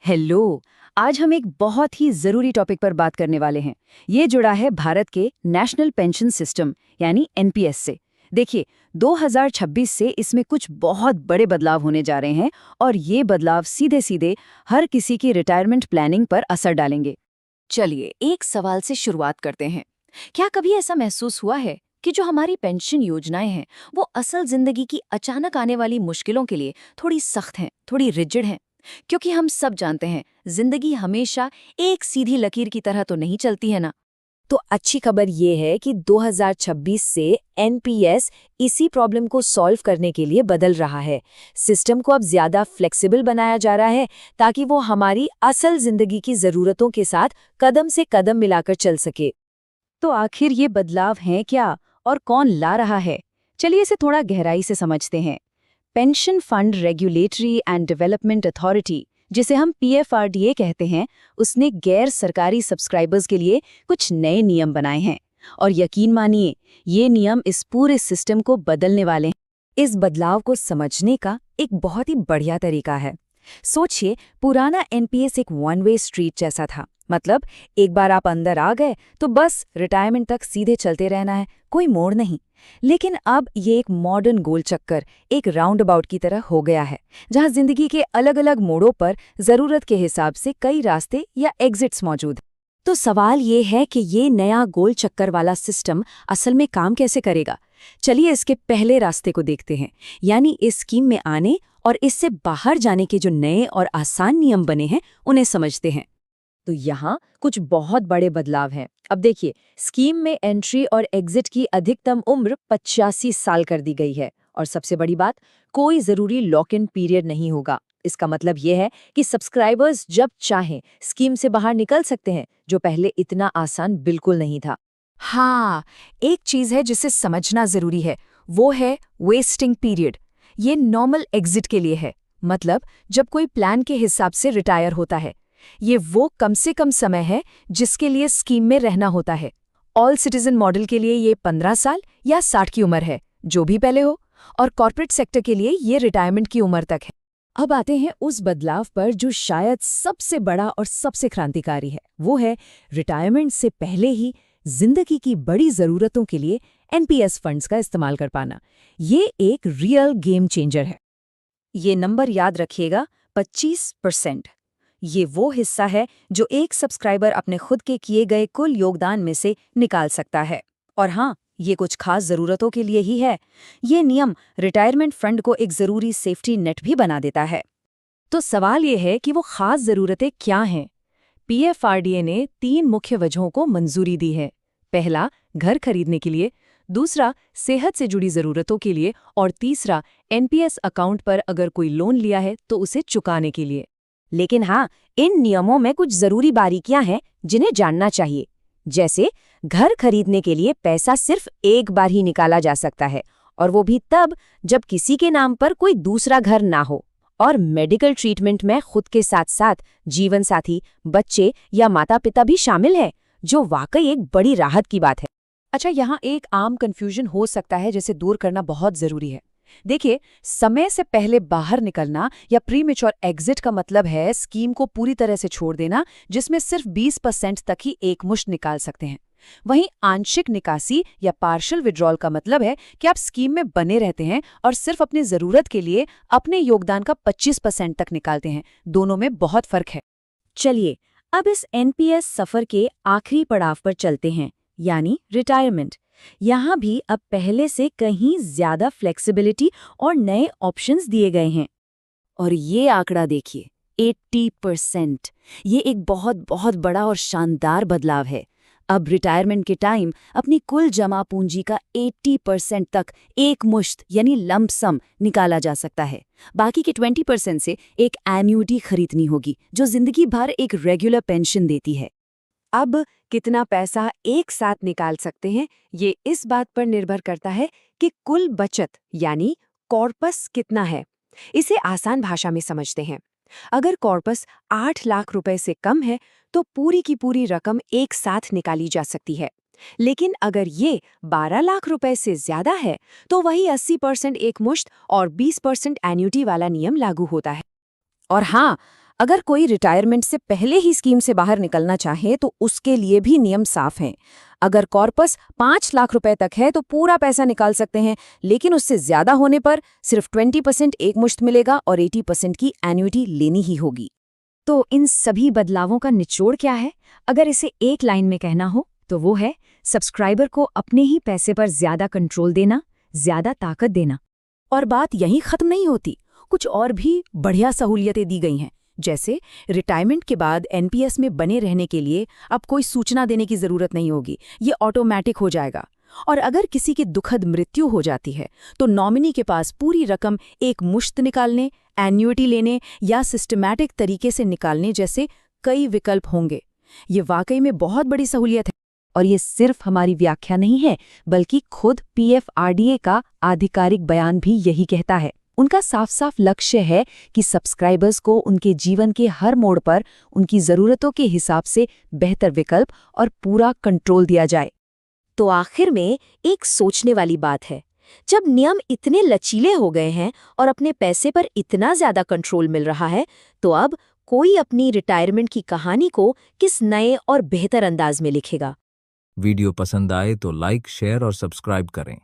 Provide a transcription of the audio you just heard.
Hello. आज हम एक बहुत ही जरूरी टॉपिक पर बात करने वाले हैं। ये जुड़ा है भारत के नेशनल पेंशन सिस्टम यानी एनपीएस से। देखिए, 2026 से इसमें कुछ बहुत बड़े बदलाव होने जा रहे हैं और ये बदलाव सीधे सीधे हर किसी की रिटायरमेंट प्लानिंग पर असर डालेंगे। चलिए एक सवाल से शुरुआत करते हैं। क्या कभी ऐसा महसूस हुआ है कि जो हमारी पेंशन योजनाएं हैं वो असल जिंदगी की अचानक आने वाली मुश्किलों के लिए थोड़ी सख्त हैं, थोड़ी रिजिड हैं? क्योंकि हम सब जानते हैं जिंदगी हमेशा एक सीधी लकीर की तरह तो नहीं चलती है ना। तो अच्छी खबर ये है कि 2026 से एनपीएस इसी प्रॉब्लम को सॉल्व करने के लिए बदल रहा है। सिस्टम को अब ज्यादा फ्लेक्सिबल बनाया जा रहा है ताकि वो हमारी असल जिंदगी की जरूरतों के साथ कदम से कदम मिलाकर चल सके। तो आखिर ये बदलाव हैं क्या और कौन ला रहा है? चलिए इसे थोड़ा गहराई से समझते हैं। Pension fund regulatory and development authority, जिसे हम पीएफआरडीए कहते हैं, उसने गैर सरकारी सब्सक्राइबर्स के लिए कुछ नए नियम बनाए हैं। और यकीन मानिए, ये नियम इस पूरे सिस्टम को बदलने वाले हैं। इस बदलाव को समझने का एक बहुत ही बढ़िया तरीका है। सोचिए, पुराना एनपीएस एक वन वे स्ट्रीट जैसा था। मतलब एक बार आप अंदर आ गए तो बस रिटायरमेंट तक सीधे चलते रहना है, कोई मोड़ नहीं। लेकिन अब ये एक मॉडर्न गोल चक्कर, एक राउंड अबाउट की तरह हो गया है, जहां जिंदगी के अलग अलग मोड़ों पर जरूरत के हिसाब से कई रास्ते या एग्जिट्स मौजूद हैं। तो सवाल ये है कि ये नया गोल चक्कर वाला सिस्टम असल में काम कैसे करेगा। चलिए इसके पहले रास्ते को देखते हैं, यानी इस स्कीम में आने और इससे बाहर जाने के जो नए और आसान नियम बने हैं उन्हें समझते हैं। तो यहाँ कुछ बहुत बड़े बदलाव हैं। अब देखिए, स्कीम में एंट्री और एग्जिट की अधिकतम उम्र 85 साल कर दी गई है। और सबसे बड़ी बात, कोई जरूरी लॉक इन पीरियड नहीं होगा। इसका मतलब यह है कि सब्सक्राइबर्स जब चाहें स्कीम से बाहर निकल सकते हैं, जो पहले इतना आसान बिल्कुल नहीं था। हाँ, एक चीज है जिसे समझना जरूरी है, वो है वेस्टिंग पीरियड। ये नॉर्मल एग्जिट के लिए है, मतलब जब कोई प्लान के हिसाब से रिटायर होता है। ये वो कम से कम समय है जिसके लिए स्कीम में रहना होता है। ऑल सिटीजन मॉडल के लिए ये 15 साल या 60 की उम्र है, जो भी पहले हो। और कॉर्पोरेट सेक्टर के लिए ये रिटायरमेंट की उम्र तक है। अब आते हैं उस बदलाव पर जो शायद सबसे बड़ा और सबसे क्रांतिकारी है। वो है रिटायरमेंट से पहले ही जिंदगी की बड़ी जरूरतों के लिए एनपीएस फंड्स का इस्तेमाल कर पाना। ये एक रियल गेम चेंजर है। ये नंबर याद रखिएगा, 25%। ये वो हिस्सा है जो एक सब्सक्राइबर अपने खुद के किए गए कुल योगदान में से निकाल सकता है। और हाँ, ये कुछ खास जरूरतों के लिए ही है। ये नियम रिटायरमेंट फंड को एक जरूरी सेफ्टी नेट भी बना देता है। तो सवाल ये है कि वो खास जरूरतें क्या हैं? पीएफआरडीए ने 3 मुख्य वजहों को मंजूरी दी है। पहला, घर खरीदने के लिए। दूसरा, सेहत से जुड़ी जरूरतों के लिए। और तीसरा, एनपीएस अकाउंट पर अगर कोई लोन लिया है तो उसे चुकाने के लिए। लेकिन हाँ, इन नियमों में कुछ जरूरी बारीकियां हैं जिन्हें जानना चाहिए। जैसे घर खरीदने के लिए पैसा सिर्फ एक बार ही निकाला जा सकता है, और वो भी तब जब किसी के नाम पर कोई दूसरा घर ना हो। और मेडिकल ट्रीटमेंट में खुद के साथ साथ जीवन साथी, बच्चे या माता पिता भी शामिल है, जो वाकई एक बड़ी राहत की बात है। अच्छा, यहाँ एक आम कन्फ्यूजन हो सकता है जिसे दूर करना बहुत जरूरी है। देखिए, समय से पहले बाहर निकलना या प्रीमेच्योर एग्जिट का मतलब है स्कीम को पूरी तरह से छोड़ देना, जिसमें सिर्फ 20% तक ही एकमुश्त निकाल सकते हैं। वहीं आंशिक निकासी या पार्शियल विड्रॉल का मतलब है कि आप स्कीम में बने रहते हैं और सिर्फ अपनी जरूरत के लिए अपने योगदान का 25% तक निकालते हैं। दोनों में बहुत फर्क है। चलिए अब इस एनपीएस सफर के आखिरी पड़ाव पर चलते हैं, यानी रिटायरमेंट। यहाँ भी अब पहले से कहीं ज्यादा फ्लेक्सिबिलिटी और नए ऑप्शंस दिए गए हैं। और ये आंकड़ा देखिए, 80%। ये एक बहुत बहुत बड़ा और शानदार बदलाव है। अब रिटायरमेंट के टाइम अपनी कुल जमा पूंजी का 80% तक एक मुश्त यानी लंप सम निकाला जा सकता है। बाकी के 20% से एक एन्युटी खरीदनी होगी, जो जिंदगी भर एक रेगुलर पेंशन देती है। अब कितना पैसा एक साथ निकाल सकते हैं, ये इस बात पर निर्भर करता है कि कुल बचत यानी कॉर्पस कितना है। इसे आसान भाषा में समझते हैं। अगर कॉर्पस 8 लाख रुपए से कम है तो पूरी की पूरी रकम एक साथ निकाली जा सकती है। लेकिन अगर ये 12 लाख रुपए से ज्यादा है तो वही 80% एकमुश्त और 20% एन्युटी वाला नियम लागू होता है। और हाँ, अगर कोई रिटायरमेंट से पहले ही स्कीम से बाहर निकलना चाहे तो उसके लिए भी नियम साफ हैं। अगर कॉर्पस 5 लाख रुपए तक है तो पूरा पैसा निकाल सकते हैं, लेकिन उससे ज्यादा होने पर सिर्फ 20% एकमुश्त मिलेगा और 80% की एन्युइटी लेनी ही होगी। तो इन सभी बदलावों का निचोड़ क्या है? अगर इसे एक लाइन में कहना हो तो वो है सब्सक्राइबर को अपने ही पैसे पर ज्यादा कंट्रोल देना, ज्यादा ताकत देना। और बात यहीं खत्म नहीं होती, कुछ और भी बढ़िया सहूलियतें दी गई हैं। जैसे रिटायरमेंट के बाद एनपीएस में बने रहने के लिए अब कोई सूचना देने की जरूरत नहीं होगी, ये ऑटोमेटिक हो जाएगा। और अगर किसी की दुखद मृत्यु हो जाती है तो नॉमिनी के पास पूरी रकम एक मुश्त निकालने, एन्युइटी लेने या सिस्टमैटिक तरीके से निकालने जैसे कई विकल्प होंगे। ये वाकई में बहुत बड़ी सहूलियत है। और ये सिर्फ हमारी व्याख्या नहीं है, बल्कि खुद पीएफआरडीए का आधिकारिक बयान भी यही कहता है। उनका साफ साफ लक्ष्य है कि सब्सक्राइबर्स को उनके जीवन के हर मोड़ पर उनकी ज़रूरतों के हिसाब से बेहतर विकल्प और पूरा कंट्रोल दिया जाए। तो आखिर में एक सोचने वाली बात है, जब नियम इतने लचीले हो गए हैं और अपने पैसे पर इतना ज्यादा कंट्रोल मिल रहा है, तो अब कोई अपनी रिटायरमेंट की कहानी को किस नए और बेहतर अंदाज में लिखेगा। वीडियो पसंद आए तो लाइक, शेयर और सब्सक्राइब करें।